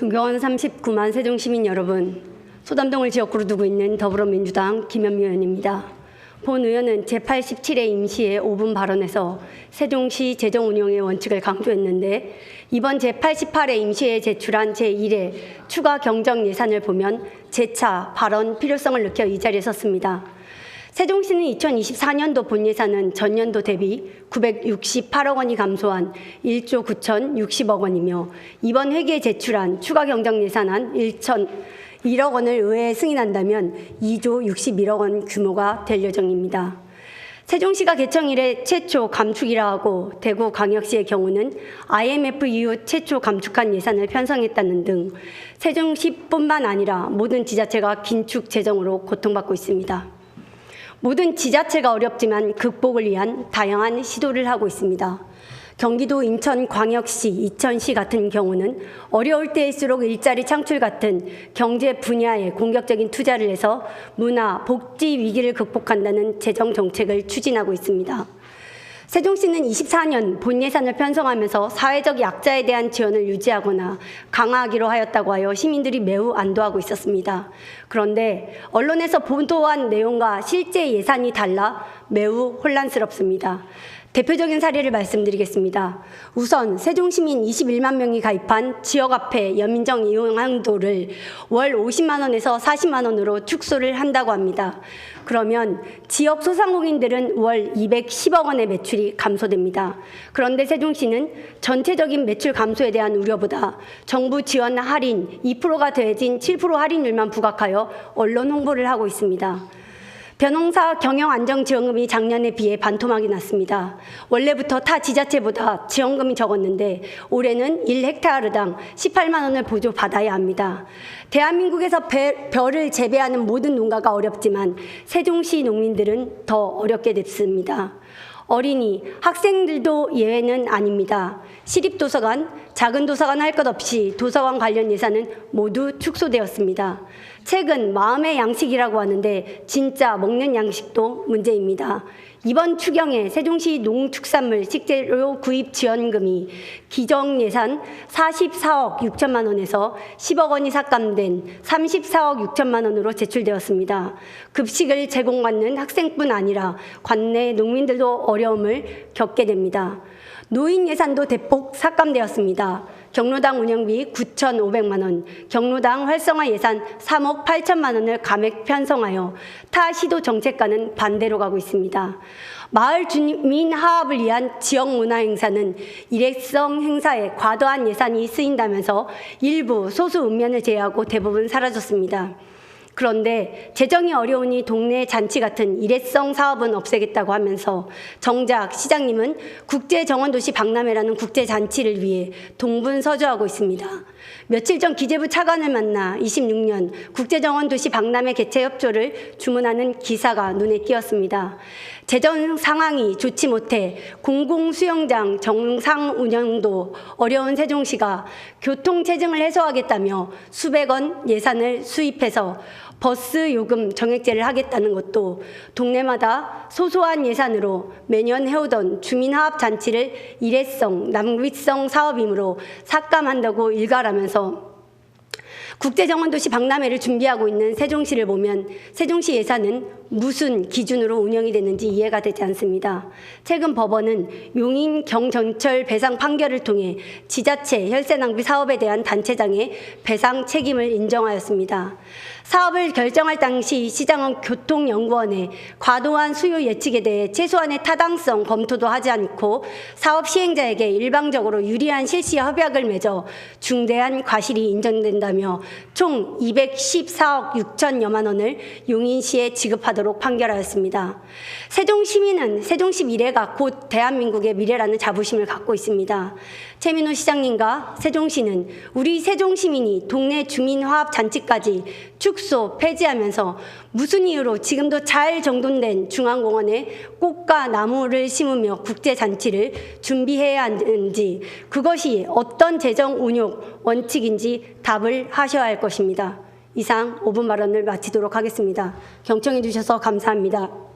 존경하는 39만 세종시민 여러분, 소담동을 지역구로 두고 있는 더불어민주당 김현미 의원입니다. 본 의원은 제87회 임시의 5분 발언에서 세종시 재정운영의 원칙을 강조했는데 이번 제88회 임시에 제출한 제1회 추가 경정 예산을 보면 재차 발언 필요성을 느껴 이 자리에 섰습니다. 세종시는 2024년도 본 예산은 전년도 대비 968억 원이 감소한 1조 9,060억 원이며 이번 회기에 제출한 추가 경정 예산안 1억 원을 의회에 승인한다면 2조 61억 원 규모가 될 예정입니다. 세종시가 개청 이래 최초 감축이라 하고 대구광역시의 경우는 IMF 이후 최초 감축한 예산을 편성했다는 등 세종시뿐만 아니라 모든 지자체가 긴축 재정으로 고통받고 있습니다. 모든 지자체가 어렵지만 극복을 위한 다양한 시도를 하고 있습니다. 경기도 인천광역시, 이천시 같은 경우는 어려울 때일수록 일자리 창출 같은 경제 분야에 공격적인 투자를 해서 문화, 복지 위기를 극복한다는 재정 정책을 추진하고 있습니다. 세종시는 24년 본 예산을 편성하면서 사회적 약자에 대한 지원을 유지하거나 강화하기로 하였다고 하여 시민들이 매우 안도하고 있었습니다. 그런데 언론에서 보도한 내용과 실제 예산이 달라 매우 혼란스럽습니다. 대표적인 사례를 말씀드리겠습니다. 우선 세종시민 21만 명이 가입한 지역화폐 연민정 이용한도를 월 50만 원에서 40만 원으로 축소를 한다고 합니다. 그러면 지역 소상공인들은 월 210억 원의 매출이 감소됩니다. 그런데 세종시는 전체적인 매출 감소에 대한 우려보다 정부 지원 할인 2%가 더해진 7% 할인율만 부각하여 언론 홍보를 하고 있습니다. 벼농사 경영안정지원금이 작년에 비해 반토막이 났습니다. 원래부터 타 지자체보다 지원금이 적었는데 올해는 1헥타르당 18만 원을 보조받아야 합니다. 대한민국에서 벼를 재배하는 모든 농가가 어렵지만 세종시 농민들은 더 어렵게 됐습니다. 어린이, 학생들도 예외는 아닙니다. 시립도서관, 작은 도서관 할 것 없이 도서관 관련 예산은 모두 축소되었습니다. 최근 마음의 양식이라고 하는데 진짜 먹는 양식도 문제입니다. 이번 추경에 세종시 농축산물 식재료 구입 지원금이 기정 예산 44억 6천만 원에서 10억 원이 삭감된 34억 6천만 원으로 제출되었습니다. 급식을 제공받는 학생뿐 아니라 관내 농민들도 어려움을 겪게 됩니다. 노인 예산도 대폭 삭감되었습니다. 경로당 운영비 9,500만 원, 경로당 활성화 예산 3억 8천만 원을 감액 편성하여 타 시도 정책과는 반대로 가고 있습니다. 마을 주민 화합을 위한 지역 문화 행사는 일회성 행사에 과도한 예산이 쓰인다면서 일부 소수 읍면을 제외하고 대부분 사라졌습니다. 그런데 재정이 어려우니 동네 잔치 같은 일회성 사업은 없애겠다고 하면서 정작 시장님은 국제정원도시 박람회라는 국제잔치를 위해 동분서주하고 있습니다. 며칠 전 기재부 차관을 만나 26년 국제정원도시 박람회 개최 협조를 주문하는 기사가 눈에 띄었습니다. 재정 상황이 좋지 못해 공공수영장 정상 운영도 어려운 세종시가 교통체증을 해소하겠다며 수백 원 예산을 수입해서 버스 요금 정액제를 하겠다는 것도 동네마다 소소한 예산으로 매년 해오던 주민화합잔치를 일회성, 낭비성 사업이므로 삭감한다고 일갈하면서 국제정원도시 박람회를 준비하고 있는 세종시를 보면 세종시 예산은 무슨 기준으로 운영이 되는지 이해가 되지 않습니다. 최근 법원은 용인 경전철 배상 판결을 통해 지자체 혈세 낭비 사업에 대한 단체장의 배상 책임을 인정하였습니다. 사업을 결정할 당시 시장은 교통연구원의 과도한 수요 예측에 대해 최소한의 타당성 검토도 하지 않고 사업 시행자에게 일방적으로 유리한 실시 협약을 맺어 중대한 과실이 인정된다며 총 214억 6천여만 원을 용인시에 지급하도록 판결하였습니다. 세종시민은 세종시 미래가 곧 대한민국의 미래라는 자부심을 갖고 있습니다. 최민호 시장님과 세종시는 우리 세종시민이 동네 주민화합 잔치까지 축소, 폐지하면서 무슨 이유로 지금도 잘 정돈된 중앙공원에 꽃과 나무를 심으며 국제잔치를 준비해야 하는지 그것이 어떤 재정 운용 원칙인지 답을 하셔야 할 것입니다. 이상 5분 발언을 마치도록 하겠습니다. 경청해 주셔서 감사합니다.